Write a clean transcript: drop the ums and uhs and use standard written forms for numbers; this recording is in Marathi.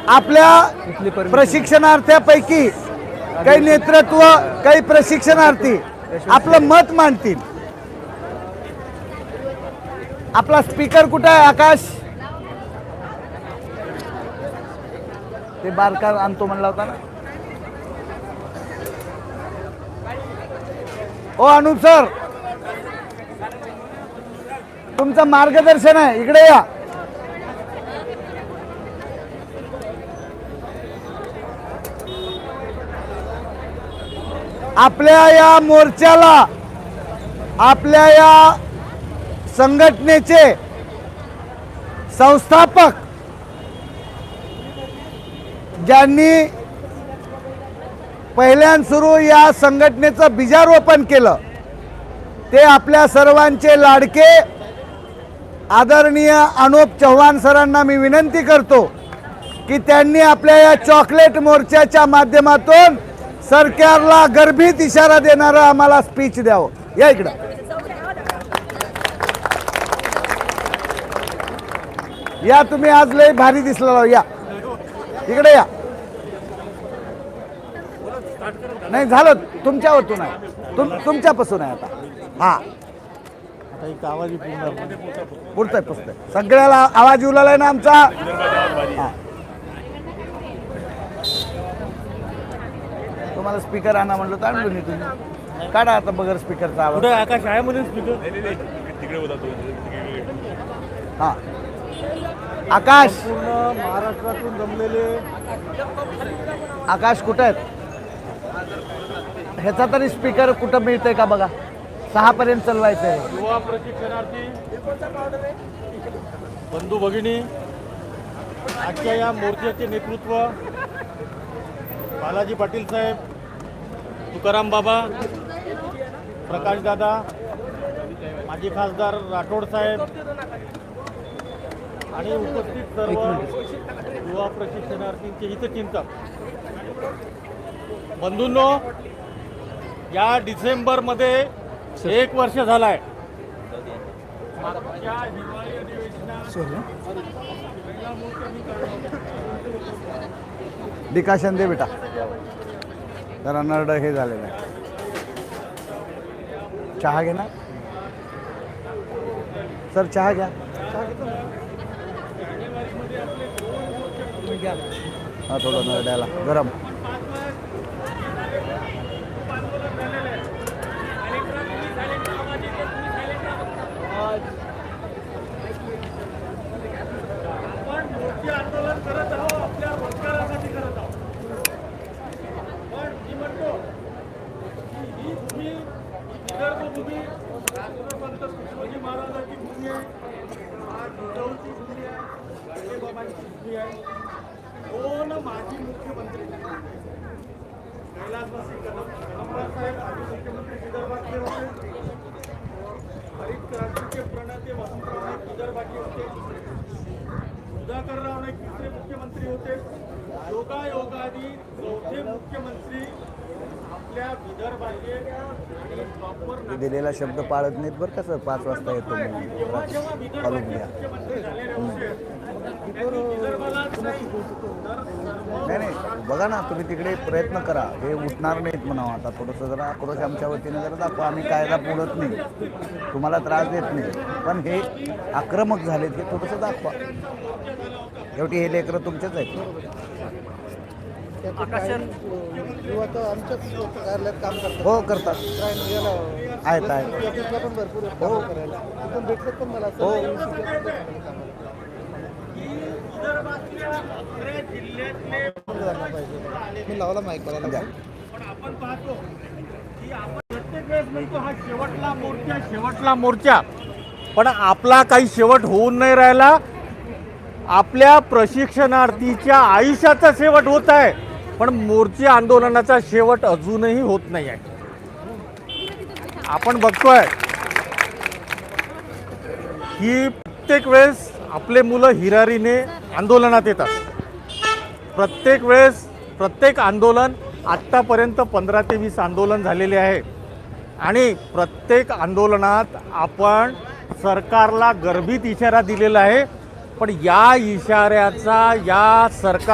आपल्या प्रशिक्षणार्थ्यापैकी काही नेतृत्व काही प्रशिक्षणार्थी आपलं मत मांडतील। आपला स्पीकर कुठे आहे आकाश? ते बारका आणतो म्हणला होता ना। ओ अनुप सर, तुमचं मार्गदर्शन आहे, इकडे या। आपल्या या मोर्चाला, आपल्या या संघटनेचे संस्थापक ज्यांनी पहिल्यांदा या संघटनेचं बीजारोपण केलं ते आपल्या सर्वांचे लाडके आदरणीय अनुप चव्हाण सरांना मी विनंती करतो की त्यांनी आपल्या या चॉकलेट मोर्चाच्या माध्यमातून सरकारला गर्भित इशारा देणारा आम्हाला स्पीच द्यावं। या इकडं या, तुम्ही आज लय भारी दिसला, या इकडे या। नाही झालं, तुमच्यावरतून आहे, तुमच्यापासून आहे आता। हा पुढतंय पुढतंय, सगळ्याला आवाज येऊ लागलाय ना आमचा। हा, तुम्हाला स्पीकर आणा म्हणलं तर आणलो नाही, तुम्ही काढा आता बगर स्पीकरचा आवाज। आकाश आहे म्हणून स्पीकर हा आकाश, पूर्ण महाराष्ट्रातून जमलेले आकाश कुठे आहेत? ह्याचा तरी स्पीकर कुठं मिळतंय का बघा, 6 पर्यंत चालवायचं आहे। युवा प्रशिक्षणार्थी बंधू भगिनी, आजच्या या मोर्चाचे नेतृत्व बालाजी पाटील साहेब, तुकाराम बाबा, प्रकाश दादा, माजी खासदार राठोड साहेब आणि उपस्थित सर्व युवा प्रशिक्षणार्थींचे हितचिंतक बंधूंनो, या डिसेंबरमध्ये 1 वर्ष झालाय मागच्या हिवाळी डिकाशन दे बेटा, जरा नरड हे झालेलं आहे। चहा घे ना सर, चहा घ्या। हा थोडं नरड्याला गरम। आंदोलन करत आहोत, आपल्या रोजगारासाठी करत आहोत, पण मी म्हणतो ही भूमी, विदर्भ भूमी, राष्ट्रसंत तुकडोजी महाराजांची भूमी आहे, जिजाऊची भूमी आहे, गाडगेबाबांची भूमी आहे। दोन माजी मुख्यमंत्री कैलासवासी कदमराज साहेब माजी मुख्यमंत्री विदर्भातले होते, हरित क्रांतीचे प्रणेते वसंतराव नाईक विदर्भाचे होते, सुधाकरराव नाईक तिसरे मुख्यमंत्री होते, योगायोगाने चौथे मुख्यमंत्री आपल्या विदर्भाचे आणि प्रॉपर दिलेला शब्द पाळत नाहीत बरं का सर। 5 वाजता येतो जेव्हा जेव्हा विदर्भाचे मुख्यमंत्री झालेले होते त्यांनी विदर्भाला नाही नाही, बघा ना तुम्ही तिकडे प्रयत्न करा, हे उठणार नाहीत म्हणावं। आता थोडंसं जरा आक्रोश आमच्या वतीने जरा दाखवा, आम्ही कायदा मोडत नाही, तुम्हाला त्रास देत नाही, पण हे आक्रमक झालेत हे थोडंसं दाखवा। शेवटी हे लेकरं तुमचेच आहेत। किंवा तर आमच्याच कार्यालयात काम करतात, हो करतात, आहेत ऑफिसला पण भरपूर हो करायला तिथून भेटलं पण मला हो। विदर्भातल्या 11 जिल्ह्यातले मी लावला माईक करायला द्या। पण आपण पाहतो की आपण प्रत्येक वेळेस म्हणतो हा शेवटला मोर्चा, शेवटला मोर्चा, पण आपला काही शेवट होऊन नाही राहिला। आपल्या प्रशिक्षणार्थीच्या आयुष्याचा शेवट होत आहे, पण मोर्चे आंदोलनाचा शेवट अजूनही होत नाही आहे। आपण बघतोय की प्रत्येक वेळेस आपले मुलं हिरारीने आंदोलनात येतात, प्रत्येक वेळेस प्रत्येक आंदोलन आत्तापर्यंत 15 ते 20 आंदोलन झालेले आहे आणि प्रत्येक आंदोलनात आपण सरकारला गर्भित इशारा दिलेला आहे, पण या इशाऱ्याचा या सरकार